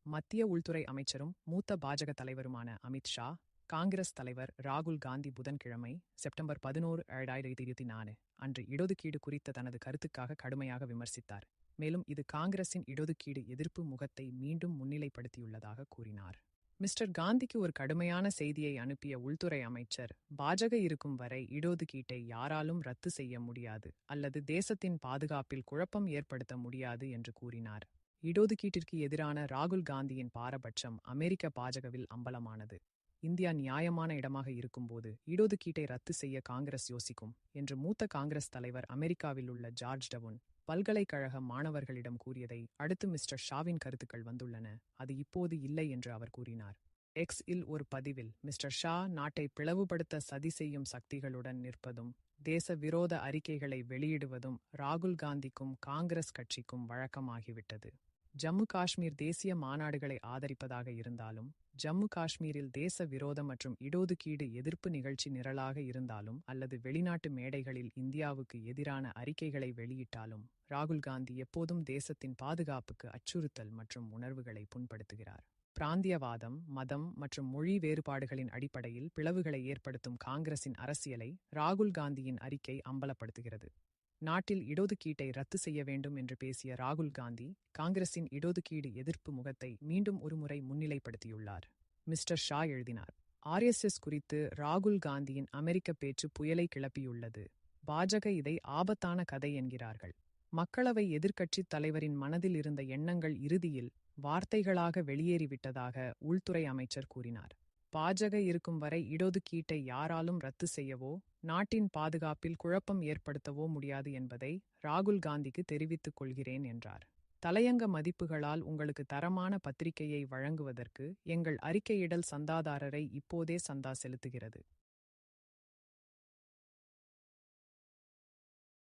மத்திய உள்துறை அமைச்சரும் மூத்த பாஜக தலைவருமான அமித் ஷா, காங்கிரஸ் தலைவர் ராகுல் காந்தி புதன்கிழமை செப்டம்பர் 11, 2024 அன்று இடஒதுக்கீடு குறித்த தனது கருத்துக்காக கடுமையாக விமர்சித்தார். மேலும் இது காங்கிரசின் இடஒதுக்கீடு எதிர்ப்பு முகத்தை மீண்டும் முன்னிலைப்படுத்தியுள்ளதாக கூறினார். மிஸ்டர் காந்திக்கு ஒரு கடுமையான செய்தியை அனுப்பிய உள்துறை அமைச்சர், பாஜக இருக்கும் வரை இடஒதுக்கீட்டை யாராலும் ரத்து செய்ய முடியாது அல்லது தேசத்தின் பாதுகாப்பில் குழப்பம் ஏற்படுத்த முடியாது என்று கூறினார். இடஒதுக்கீட்டிற்கு எதிரான ராகுல் காந்தியின் பாரபட்சம் அமெரிக்க பாஜகவில் அம்பலமானது. இந்தியா நியாயமான இடமாக இருக்கும்போது இடஒதுக்கீட்டை ரத்து செய்ய காங்கிரஸ் யோசிக்கும் என்று மூத்த காங்கிரஸ் தலைவர் அமெரிக்காவில் உள்ள ஜார்ஜ் டவுன் பல்கலைக்கழக மாணவர்களிடம் கூறியதை அடுத்து மிஸ்டர் ஷாவின் கருத்துக்கள் வந்துள்ளன. அது இப்போது இல்லை என்று அவர் கூறினார். எக்ஸ் இல் ஒரு பதிவில் மிஸ்டர் ஷா நாட்டை பிளவுபடுத்த சதி செய்யும் சக்திகளுடன் நிற்பதும் தேச விரோத அறிக்கைகளை வெளியிடுவதும் ராகுல் காந்திக்கும் காங்கிரஸ் கட்சிக்கும் வழக்கமாகிவிட்டது. ஜம்மு காஷ்மீர் தேசிய மாநாடுகளை ஆதரிப்பதாக இருந்தாலும், ஜம்மு காஷ்மீரில் தேச விரோத மற்றும் இடஒதுக்கீடு எதிர்ப்பு நிகழ்ச்சி நிரலாக இருந்தாலும் அல்லது வெளிநாட்டு மேடைகளில் இந்தியாவுக்கு எதிரான அறிக்கைகளை வெளியிட்டாலும், ராகுல் காந்தி எப்போதும் தேசத்தின் பாதுகாப்புக்கு அச்சுறுத்தல் மற்றும் உணர்வுகளை புண்படுத்துகிறார். பிராந்தியவாதம், மதம் மற்றும் மொழி வேறுபாடுகளின் அடிப்படையில் பிளவுகளை ஏற்படுத்தும் காங்கிரசின் அரசியலை ராகுல் காந்தியின் அறிக்கை அம்பலப்படுத்துகிறது. நாட்டில் இடஒதுக்கீட்டை ரத்து செய்ய வேண்டும் என்று பேசிய ராகுல் காந்தி, காங்கிரசின் இடஒதுக்கீடு எதிர்ப்பு முகத்தை மீண்டும் ஒருமுறை முன்னிலைப்படுத்தியுள்ளார். மிஸ்டர் ஷா எழுதினார், RSS குறித்து ராகுல் காந்தியின் அமெரிக்க பேச்சு புயலை கிளப்பியுள்ளது. பாஜக இதை ஆபத்தான கதை என்கிறார்கள். மக்களவை எதிர்க்கட்சித் தலைவரின் மனதில் இருந்த எண்ணங்கள் இறுதியில் வார்த்தைகளாக வெளியேறிவிட்டதாக உள்துறை அமைச்சர் கூறினார். பாஜக இருக்கும் வரை இடஒதுக்கீட்டை யாராலும் ரத்து செய்யவோ நாட்டின் பாதுகாப்பில் குழப்பம் ஏற்படுத்தவோ முடியாது என்பதை ராகுல் காந்திக்கு தெரிவித்துக் கொள்கிறேன் என்றார். தலையங்க மதிப்புகளால் உங்களுக்கு தரமான பத்திரிகையை வழங்குவதற்கு எங்கள் அறிக்கையிடல் சந்தாதாரரை இப்போதே சந்தா செலுத்துகிறது.